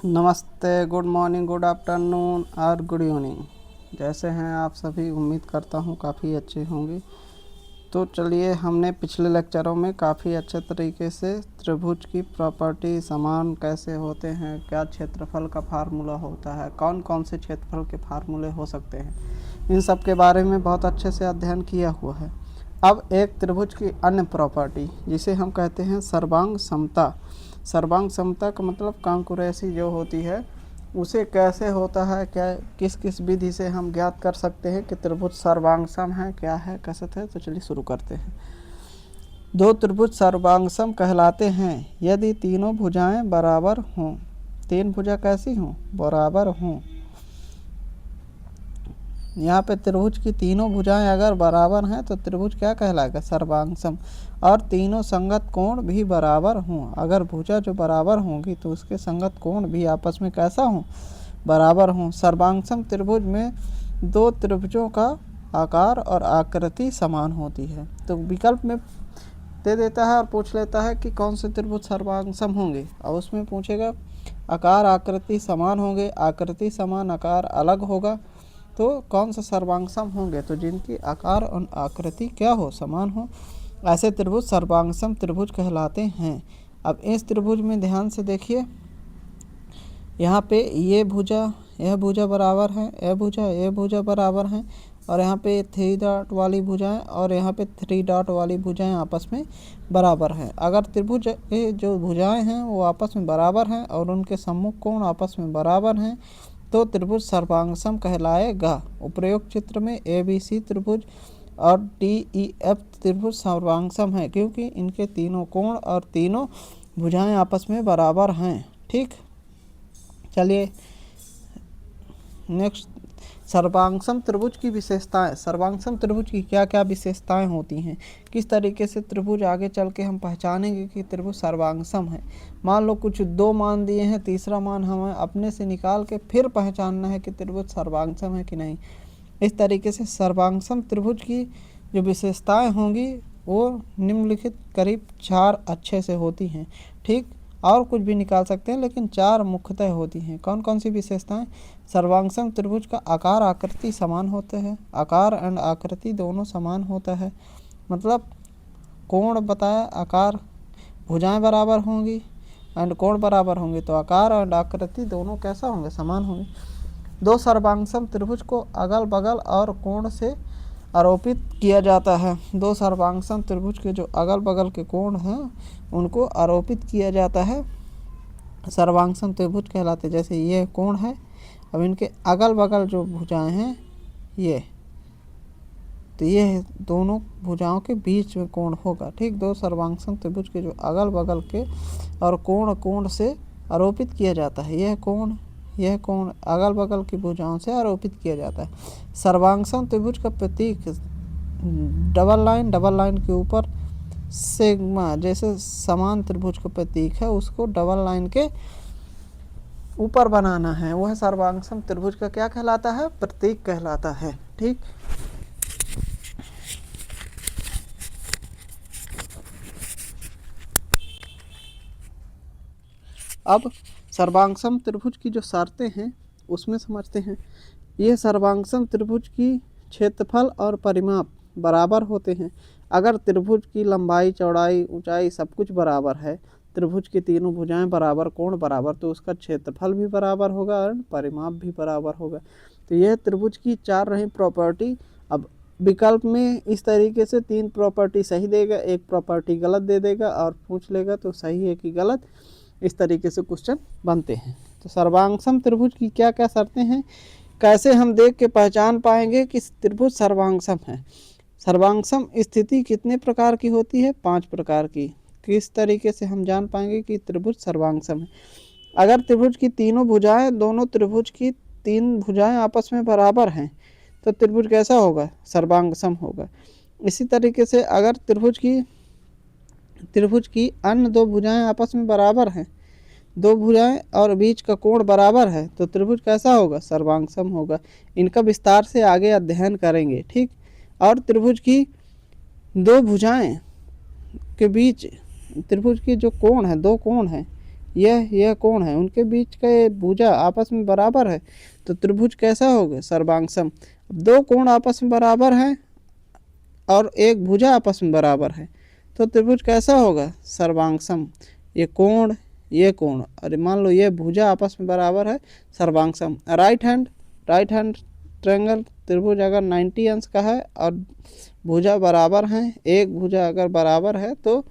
नमस्ते, good morning, good afternoon और good evening. जैसे हैं आप सभी, उम्मीद करता हूँ काफ़ी अच्छे होंगे। तो चलिए, हमने पिछले लेक्चरों में काफ़ी अच्छे तरीके से त्रिभुज की प्रॉपर्टी, समान कैसे होते हैं, क्या क्षेत्रफल का फार्मूला होता है, कौन कौन से क्षेत्रफल के फार्मूले हो सकते हैं, इन सब के बारे में बहुत अच्छे से अध्ययन किया हुआ है। अब एक त्रिभुज की अन्य प्रॉपर्टी, जिसे हम कहते हैं सर्वांग समता। सर्वांग समता का मतलब कांकुरेसी जो होती है, उसे कैसे होता है, क्या किस किस विधि से हम ज्ञात कर सकते हैं कि त्रिभुज सर्वांगसम है, क्या है, कैसे थे। तो चलिए शुरू करते हैं। दो त्रिभुज सर्वांगसम कहलाते हैं यदि तीनों भुजाएं बराबर हों। तीन भुजा कैसी हों? बराबर हों। यहाँ पे त्रिभुज की तीनों भुजाएं अगर बराबर हैं तो त्रिभुज क्या कहलाएगा? सर्वांगसम। और तीनों संगत कोण भी बराबर हों। अगर भुजा जो बराबर होंगी तो उसके संगत कोण भी आपस में कैसा हों? बराबर हों। सर्वांगसम त्रिभुज में दो त्रिभुजों का आकार और आकृति समान होती है। तो विकल्प में दे देता है और पूछ लेता है कि कौन से त्रिभुज सर्वांगसम होंगे, और उसमें पूछेगा आकार आकृति समान होंगे, आकृति समान आकार अलग होगा, तो कौन सा सर्वांगसम होंगे? तो जिनकी आकार और आकृति क्या हो? समान हो, ऐसे त्रिभुज सर्वांगसम त्रिभुज कहलाते हैं। अब इस त्रिभुज में ध्यान से देखिए, यहाँ पे यह भुजा बराबर है, यह भुजा बराबर है, और यहाँ पे 3 डॉट वाली भुजाएं और यहाँ पे 3 डॉट वाली भुजाएं आपस में बराबर हैं। अगर त्रिभुज जो भुजाएं हैं वो आपस में बराबर हैं और उनके सम्मुख कोण आपस में बराबर हैं तो त्रिभुज सर्वांगसम कहलाएगा। उपर्युक्त चित्र में ABC त्रिभुज और DEF त्रिभुज सर्वांगसम है क्योंकि इनके तीनों कोण और तीनों भुजाएं आपस में बराबर हैं। ठीक, चलिए नेक्स्ट, सर्वांगसम त्रिभुज की विशेषताएं। सर्वांगसम त्रिभुज की क्या क्या विशेषताएं होती हैं, किस तरीके से त्रिभुज आगे चल के हम पहचानेंगे कि त्रिभुज सर्वांगसम है। मान लो कुछ दो मान दिए हैं, तीसरा मान हमें अपने से निकाल के फिर पहचानना है कि त्रिभुज सर्वांगसम है कि नहीं। इस तरीके से सर्वांगसम त्रिभुज की जो विशेषताएं होंगी वो निम्नलिखित करीब 4 अच्छे से होती हैं। ठीक, और कुछ भी निकाल सकते हैं लेकिन 4 मुख्यतः होती हैं। कौन कौन सी विशेषताएं? सर्वांगसम त्रिभुज का आकार आकृति समान होते हैं। आकार एंड आकृति दोनों समान होता है, मतलब कोण बताया, आकार, भुजाएं बराबर होंगी एंड कोण बराबर होंगे तो आकार एंड आकृति दोनों कैसा होंगे? समान होंगे। दो सर्वांगसम त्रिभुज को अगल बगल और कोण से आरोपित किया जाता है। दो सर्वांगसम त्रिभुज के जो अगल बगल के कोण हैं उनको आरोपित किया जाता है, सर्वांगसम त्रिभुज कहलाते। जैसे ये कोण है, अब इनके अगल बगल जो भुजाएं हैं ये, तो ये दोनों भुजाओं के बीच में कोण होगा। ठीक, दो सर्वांगसम त्रिभुज के जो अगल बगल के और कोण से आरोपित किया जाता है, यह कोण अगल बगल की भुजाओं से आरोपित किया जाता है। सर्वांगसम त्रिभुज का प्रतीक डबल लाइन के ऊपर सिग्मा, जैसे समान त्रिभुज का प्रतीक है उसको डबल लाइन के ऊपर बनाना है, वह सर्वांगसम त्रिभुज का क्या कहलाता है? प्रतीक कहलाता है। ठीक, अब सर्वांगसम त्रिभुज की जो शर्तें हैं उसमें समझते हैं। यह सर्वांगसम त्रिभुज की क्षेत्रफल और परिमाप बराबर होते हैं। अगर त्रिभुज की लंबाई, चौड़ाई, ऊंचाई सब कुछ बराबर है, त्रिभुज की तीनों भुजाएं बराबर, कोण बराबर, तो उसका क्षेत्रफल भी बराबर होगा और परिमाप भी बराबर होगा। तो यह त्रिभुज की 4 रही प्रॉपर्टी। अब विकल्प में इस तरीके से 3 प्रॉपर्टी सही देगा, एक प्रॉपर्टी गलत दे देगा और पूछ लेगा तो सही है कि गलत, इस तरीके से क्वेश्चन बनते हैं। तो सर्वांगसम त्रिभुज की क्या क्या शर्तें हैं, कैसे हम देख के पहचान पाएंगे कि त्रिभुज सर्वांगसम है? सर्वांगसम स्थिति कितने प्रकार की होती है? 5 प्रकार की। किस तरीके से हम जान पाएंगे कि त्रिभुज सर्वांगसम है? अगर त्रिभुज की तीनों भुजाएं, दोनों त्रिभुज की 3 भुजाएं आपस में बराबर हैं तो त्रिभुज कैसा होगा? सर्वांगसम होगा। इसी तरीके से अगर त्रिभुज की अन्य 2 भुजाएं आपस में बराबर हैं, 2 भुजाएं और बीच का कोण बराबर है तो त्रिभुज कैसा होगा? सर्वांगसम होगा। इनका विस्तार से आगे अध्ययन करेंगे। ठीक, और त्रिभुज की 2 भुजाएं के बीच, त्रिभुज की जो कोण है, 2 कोण हैं, यह कोण है, उनके बीच का ये भुजा आपस में बराबर है, तो त्रिभुज कैसा होगा? सर्वांगसम। अब दो कोण आपस में बराबर हैं और एक भुजा आपस में बराबर है, तो त्रिभुज कैसा होगा? सर्वांगसम। ये कोण अरे मान लो ये भुजा आपस में बराबर है, सर्वांगसम। राइट हैंड ट्रायंगल त्रिभुज अगर 90 अंश का है और भुजा बराबर हैं, एक भुजा अगर बराबर है तो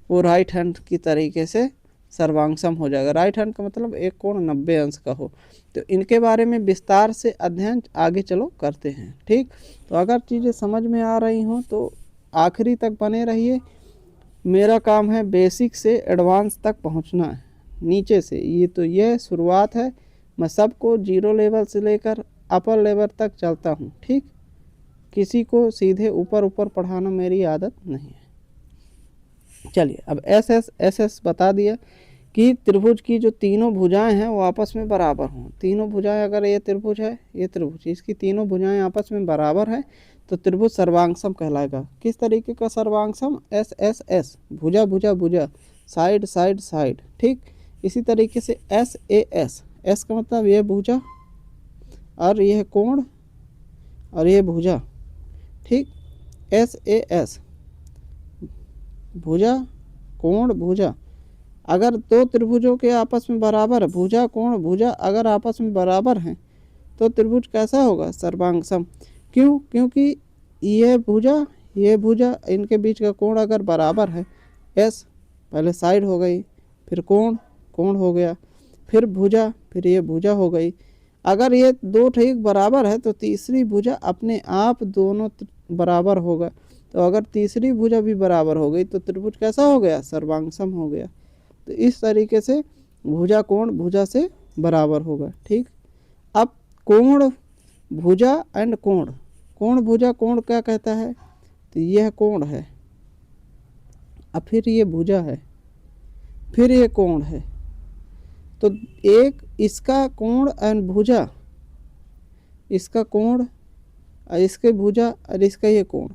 वो राइट हैंड की तरीके से सर्वांगसम हो जाएगा। राइट हैंड का मतलब एक कोण 90 अंश का हो। तो इनके बारे में विस्तार से अध्ययन आगे चलो करते हैं। ठीक, तो अगर चीज़ें समझ में आ रही हों तो आखिरी तक बने रहिए। मेरा काम है बेसिक से एडवांस तक पहुंचना है, नीचे से। ये शुरुआत है। मैं सबको 0 लेवल से लेकर अपर लेवल तक चलता हूँ। ठीक, किसी को सीधे ऊपर पढ़ाना मेरी आदत नहीं है। चलिए, अब एस बता दिया कि त्रिभुज की जो तीनों भुजाएं हैं वो आपस में बराबर हों। तीनों भुजाएं, अगर ये त्रिभुज है, ये त्रिभुज, इसकी तीनों भुजाएं आपस में बराबर है तो त्रिभुज सर्वांगसम कहलाएगा। किस तरीके का सर्वांगसम? एस एस एस, भुजा भुजा भुजा, साइड साइड साइड। ठीक, इसी तरीके से एस ए एस, एस का मतलब ये भुजा और यह कोण और ये भुजा। ठीक, एस ए एस, भुजा कोण भुजा। अगर दो त्रिभुजों के आपस में बराबर, भुजा कोण भुजा अगर आपस में बराबर हैं तो त्रिभुज कैसा होगा? सर्वांगसम। क्यों? क्योंकि ये भुजा इनके बीच का कोण अगर बराबर है, एस पहले साइड हो गई, फिर कोण हो गया, फिर भुजा, फिर ये भुजा हो गई। अगर ये दो ठीक बराबर है तो तीसरी भुजा अपने आप दोनों बराबर होगा। तो अगर तीसरी भुजा भी बराबर हो गई तो त्रिभुज कैसा हो गया? सर्वांगसम हो गया। तो इस तरीके से भुजा कोण भुजा से बराबर होगा। ठीक, अब कोण भुजा एंड कोण भुजा, कोण क्या कहता है? तो यह कोण है, अब फिर ये भुजा है, फिर ये कोण है। तो एक इसका कोण एंड भुजा, इसका कोण और इसके भुजा और इसका ये कोण,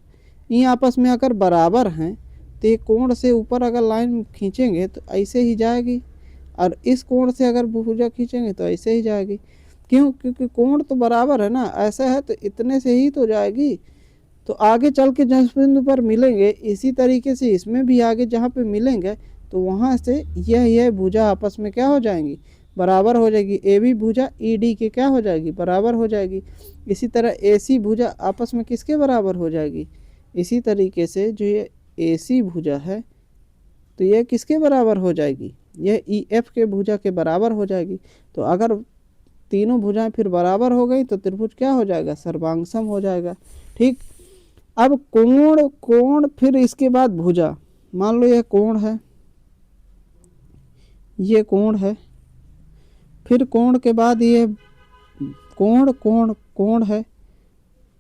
ये आपस में अगर बराबर हैं तो ये कोण से ऊपर अगर लाइन खींचेंगे तो ऐसे ही जाएगी, और इस कोण से अगर भुजा खींचेंगे तो ऐसे ही जाएगी। क्यों? क्योंकि कोण तो बराबर है ना, ऐसा है तो इतने से ही तो जाएगी। तो आगे चल के जिस बिंदु पर मिलेंगे, इसी तरीके से इसमें भी आगे जहाँ पे मिलेंगे तो वहाँ से यह भुजा आपस में क्या हो जाएंगी? बराबर हो जाएगी। ए बी भुजा ई डी के क्या हो जाएगी? बराबर हो जाएगी। इसी तरह ए सी भुजा आपस में किसके बराबर हो जाएगी? इसी तरीके से जो ये ए सी भुजा है तो यह किसके बराबर हो जाएगी? यह ई एफ के भुजा के बराबर हो जाएगी। तो अगर तीनों भुजाएं फिर बराबर हो गई तो त्रिभुज क्या हो जाएगा? सर्वांगसम हो जाएगा। ठीक, अब कोण फिर इसके बाद भुजा। मान लो यह कोण है, ये कोण है, फिर कोण के बाद ये कोण है,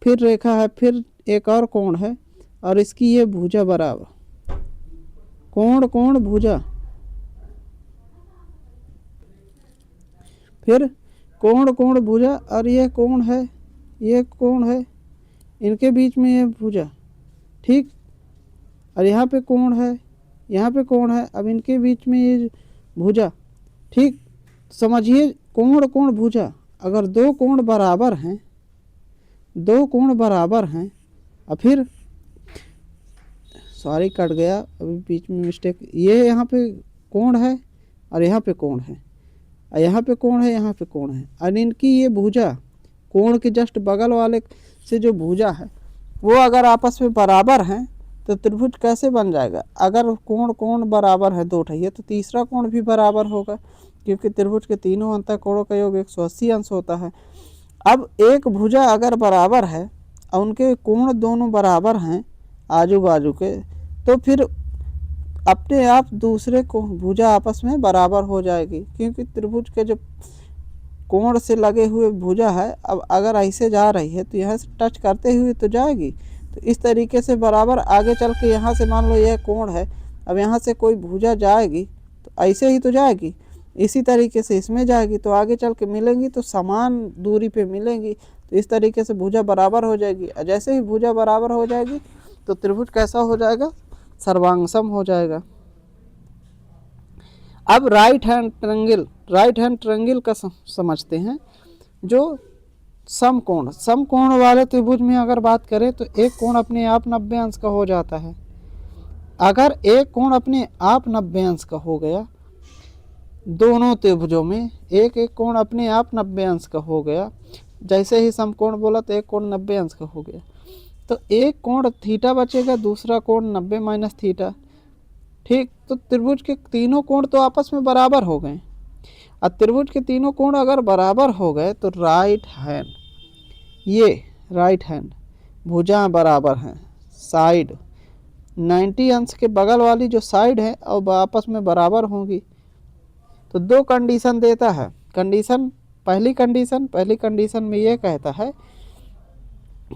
फिर रेखा है, फिर एक और कोण है और इसकी ये भुजा बराबर। कोण भुजा, फिर कोण भुजा और ये कोण है, इनके बीच में ये भुजा। ठीक, और यहाँ पे कोण है, यहाँ पे कोण है, अब इनके बीच में ये भुजा। ठीक, समझिए कोण भुजा, अगर दो कोण बराबर हैं और फिर सॉरी कट गया अभी बीच में मिस्टेक, ये यहाँ पे कोण है और यहाँ पे कोण है, और यहाँ पे कोण है, यहाँ पे कोण है, और इनकी ये भुजा कोण के जस्ट बगल वाले से जो भुजा है वो अगर आपस में बराबर हैं तो त्रिभुज कैसे बन जाएगा? अगर कोण बराबर है दो ठहिए तो तीसरा कोण भी बराबर होगा, क्योंकि त्रिभुज के तीनों अंतः कोणों का योग 180 अंश होता है। अब एक भुजा अगर बराबर है और उनके कोण दोनों बराबर हैं आजू बाजू के, तो फिर अपने आप दूसरे को भुजा आपस में बराबर हो जाएगी, क्योंकि त्रिभुज के जो कोण से लगे हुए भुजा है, अब अगर ऐसे जा रही है तो यहाँ से टच करते हुए तो जाएगी। तो इस तरीके से बराबर आगे चल के यहाँ से मान लो यह कोण है, अब यहाँ से कोई भुजा जाएगी तो ऐसे ही तो जाएगी, इसी तरीके से इसमें जाएगी, तो आगे चल के मिलेंगी तो समान दूरी पे मिलेंगी। तो इस तरीके से भुजा बराबर हो जाएगी, और जैसे ही भुजा बराबर हो जाएगी तो त्रिभुज कैसा हो जाएगा? सर्वांगसम हो जाएगा। अब राइट हैंड ट्रायंगल का समझते हैं। जो समकोण वाले त्रिभुज में अगर बात करें तो एक कोण अपने आप 90 अंश का हो जाता है। अगर एक कोण अपने आप 90 अंश का हो गया, दोनों त्रिभुजों में एक एक कोण अपने आप 90 अंश का हो गया, जैसे ही समकोण बोला तो एक कोण 90 अंश का हो गया, तो एक कोण थीटा बचेगा, दूसरा कोण 90 माइनस थीटा। ठीक, तो त्रिभुज के तीनों कोण तो आपस में बराबर हो गए। अब त्रिभुज के तीनों कोण अगर बराबर हो गए तो राइट हैंड भुजाएं बराबर हैं, साइड 90 अंश के बगल वाली जो साइड है और आपस में बराबर होंगी। तो दो कंडीशन देता है। पहली कंडीशन में ये कहता है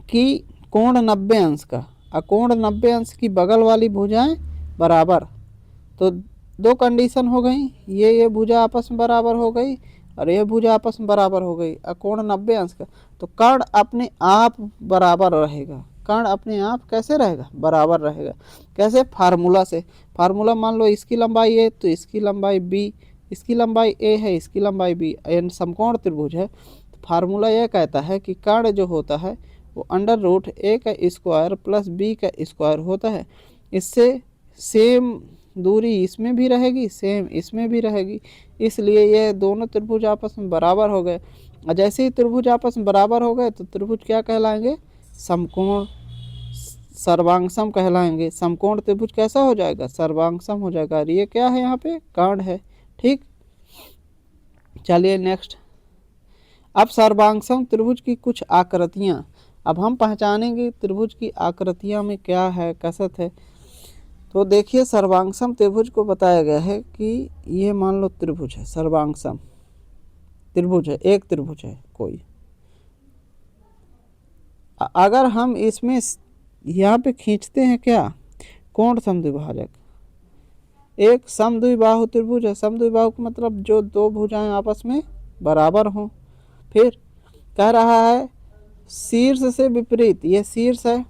कि कोण 90 अंश का, और कोण 90 अंश की बगल वाली भुजाएं बराबर। तो दो कंडीशन हो गई, ये भुजा आपस में बराबर हो गई और ये भुजा आपस में बराबर हो गई, और कोण 90 अंश का। तो कर्ण अपने आप बराबर रहेगा। कर्ण अपने आप कैसे रहेगा? बराबर रहेगा। कैसे? फार्मूला से। फार्मूला मान लो इसकी लंबाई ए तो इसकी लंबाई बी, इसकी लंबाई ए है, इसकी लंबाई बी, यानी समकोण त्रिभुज है। तो फार्मूला यह कहता है कि कर्ण जो होता है वो √a का स्क्वायर प्लस b का स्क्वायर होता है। इससे सेम दूरी इसमें भी रहेगी, सेम इसमें भी रहेगी, इसलिए ये दोनों त्रिभुज आपस में बराबर हो गए। और जैसे ही त्रिभुज आपस में बराबर हो गए तो त्रिभुज क्या कहलाएंगे? समकोण सर्वांगसम कहलाएंगे। समकोण त्रिभुज कैसा हो जाएगा? सर्वांगसम हो जाएगा। और ये क्या है? यहाँ पे कर्ण है। ठीक, चलिए नेक्स्ट। अब सर्वांगसम त्रिभुज की कुछ आकृतियाँ। अब हम पहचानेंगे त्रिभुज की आकृतियाँ में क्या है, कसत है। तो देखिए, सर्वांगसम त्रिभुज को बताया गया है कि ये मान लो त्रिभुज है, सर्वांगसम त्रिभुज है, एक त्रिभुज है कोई। अगर हम इसमें यहाँ पे खींचते हैं क्या? कोण समद्विभाजक। एक समद्विबाहु त्रिभुज है। समद्विबाहु का मतलब जो दो भुजाएं आपस में बराबर हों। फिर कह रहा है शीर्ष से विपरीत, ये शीर्ष है।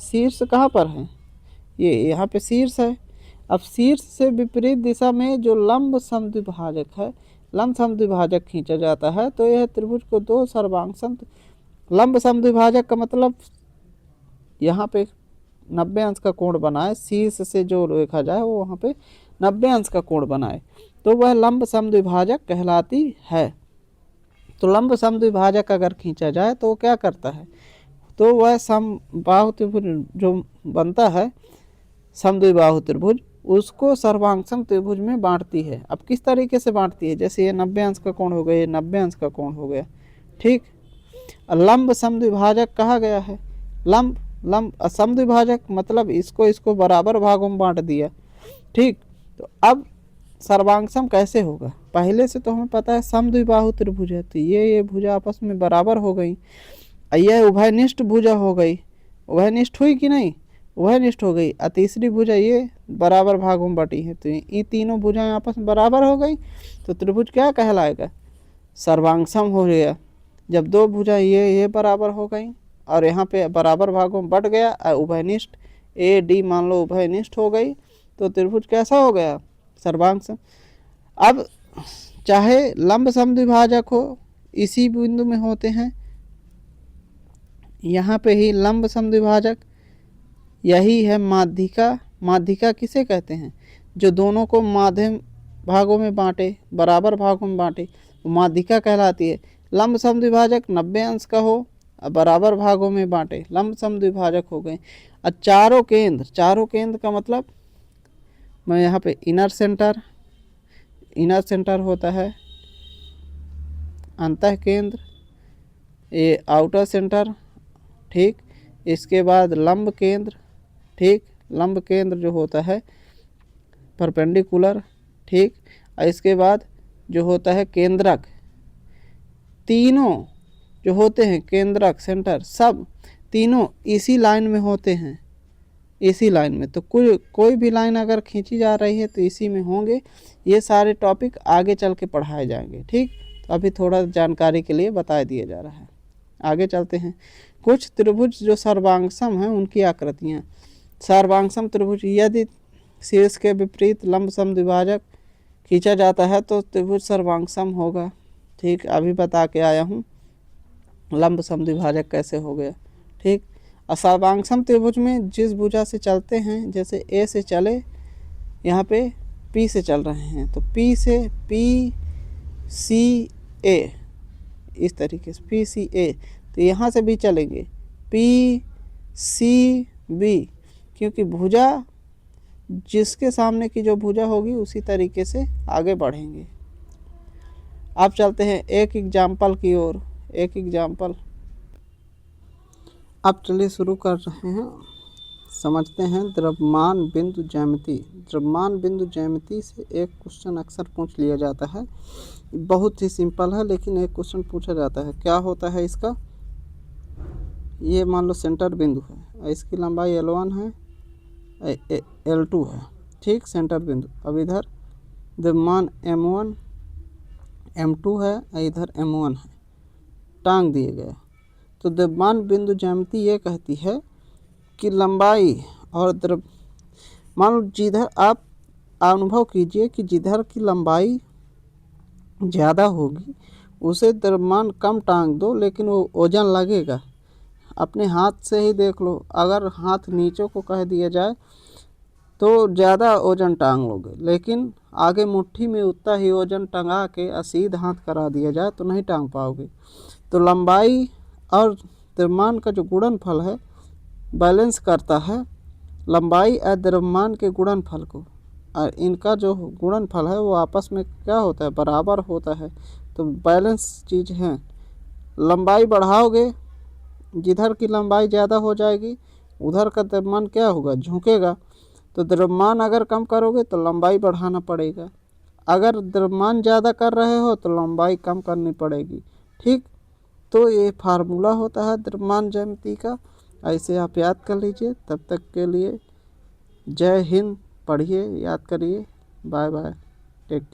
शीर्ष कहाँ पर है? ये यहाँ पे शीर्ष है। अब शीर्ष से विपरीत दिशा में जो लंब समद्विभाजक है, लंब समद्विभाजक खींचा जाता है, तो यह त्रिभुज को दो सर्वांगसम। लंब समद्विभाजक का मतलब यहाँ पे 90 अंश का कोण बनाए, शीर्ष से जो देखा जाए वो वहाँ पे 90 अंश का कोण बनाए, तो वह लंब समद्विभाजक कहलाती है। तो लंब समद्विभाजक अगर खींचा जाए तो क्या करता है? तो वह समबाहु त्रिभुज जो बनता है, समद्विबाहु त्रिभुज, उसको सर्वांगसम त्रिभुज में बांटती है। अब किस तरीके से बांटती है? जैसे ये 90 अंश का कोण हो गया, ये 90 अंश का कोण हो गया। ठीक, लंब समद्विभाजक कहा गया है। लंब समद्विभाजक मतलब इसको बराबर भागों में बांट दिया। ठीक, तो अब सर्वांगसम कैसे होगा? पहले से तो हमें पता है समद्विबाहु त्रिभुज है, तो ये भुजा आपस में बराबर हो गई। यह उभयनिष्ठ भुजा हो गई। उभयनिष्ठ हुई कि नहीं? उभयनिष्ठ हो गई। और तीसरी भुजा ये बराबर भागों में बटी है, तो ये तीनों भुजाएं आपस में बराबर हो गई, तो त्रिभुज क्या कहलाएगा? सर्वांगसम हो गया। जब दो भुजा ये बराबर हो गई और यहाँ पे बराबर भागों में बट गया, उभयनिष्ठ AD मान लो उभयनिष्ठ हो गई, तो त्रिभुज कैसा हो गया? सर्वांगसम। अब चाहे लंब समद्विभाजक हो, इसी बिंदु में होते हैं, यहाँ पे ही लंब समद्विभाजक, यही है माध्यिका। माध्यिका किसे कहते हैं? जो दोनों को माध्यम भागों में बांटे, बराबर भागों में बांटे, वो माध्यिका कहलाती है। लंब समद्विभाजक 90 अंश का हो और बराबर भागों में बांटे, लंब समद्विभाजक हो गए। और चारों केंद्र का मतलब, मैं यहाँ पे इनर सेंटर होता है, अंतः केंद्र, ये आउटर सेंटर। ठीक, इसके बाद लंब केंद्र। ठीक, लंब केंद्र जो होता है परपेंडिकुलर। ठीक, और इसके बाद जो होता है केंद्रक। तीनों जो होते हैं केंद्रक, सेंटर, सब तीनों इसी लाइन में होते हैं, इसी लाइन में। तो कोई भी लाइन अगर खींची जा रही है तो इसी में होंगे। ये सारे टॉपिक आगे चल के पढ़ाए जाएंगे। ठीक, तो अभी थोड़ा जानकारी के लिए बता दिया जा रहा है। आगे चलते हैं। कुछ त्रिभुज जो सर्वांगसम हैं उनकी आकृतियाँ। सर्वांगसम त्रिभुज, यदि शीर्ष के विपरीत लंब समद्विभाजक खींचा जाता है तो त्रिभुज सर्वांग होगा। ठीक, अभी बता के आया हूँ लंब समद्विभाजक कैसे हो गया। ठीक, और सर्वांग त्रिभुज में जिस भुजा से चलते हैं, जैसे ए से चले, यहाँ पे पी से चल रहे हैं तो पी से पी सी ए, इस तरीके से पी सी ए, तो यहाँ से भी चलेंगे पी सी बी, क्योंकि भुजा जिसके सामने की जो भुजा होगी उसी तरीके से आगे बढ़ेंगे। अब चलते हैं एक एग्जाम्पल की ओर। एक एग्जाम्पल अब चलिए शुरू कर रहे हैं, समझते हैं द्रव्यमान बिंदु ज्यामिति। द्रव्यमान बिंदु ज्यामिति से एक क्वेश्चन अक्सर पूछ लिया जाता है, बहुत ही सिंपल है लेकिन एक क्वेश्चन पूछा जाता है। क्या होता है इसका, ये मान लो सेंटर बिंदु है, इसकी लंबाई L1 है, L2 है। ठीक, सेंटर बिंदु। अब इधर द्रव्यमान M1 M2 है, इधर M1 है, टांग दिए गए। तो द्रव्यमान बिंदु ज्यामिति ये कहती है कि लंबाई और मान लो जिधर आप अनुभव कीजिए कि जिधर की लंबाई ज़्यादा होगी उसे द्रव्यमान कम टांग दो, लेकिन वो वजन लगेगा। अपने हाथ से ही देख लो, अगर हाथ नीचे को कह दिया जाए तो ज़्यादा वजन टांग लोगे, लेकिन आगे मुट्ठी में उतना ही वजन टंगा के सीधा हाथ करा दिया जाए तो नहीं टांग पाओगे। तो लंबाई और द्रव्यमान का जो गुणनफल है बैलेंस करता है लंबाई और द्रव्यमान के गुणनफल को, और इनका जो गुणनफल है वो आपस में क्या होता है, बराबर होता है। तो बैलेंस चीज़ है। लंबाई बढ़ाओगे, जिधर की लंबाई ज़्यादा हो जाएगी उधर का द्रव्यमान क्या होगा, झुकेगा। तो द्रव्यमान अगर कम करोगे तो लंबाई बढ़ाना पड़ेगा, अगर द्रव्यमान ज़्यादा कर रहे हो तो लंबाई कम करनी पड़ेगी। ठीक, तो ये फार्मूला होता है द्रव्यमान ज्यामिति का, ऐसे आप याद कर लीजिए। तब तक के लिए जय हिंद, पढ़िए, याद करिए, बाय बाय, टेक केयर।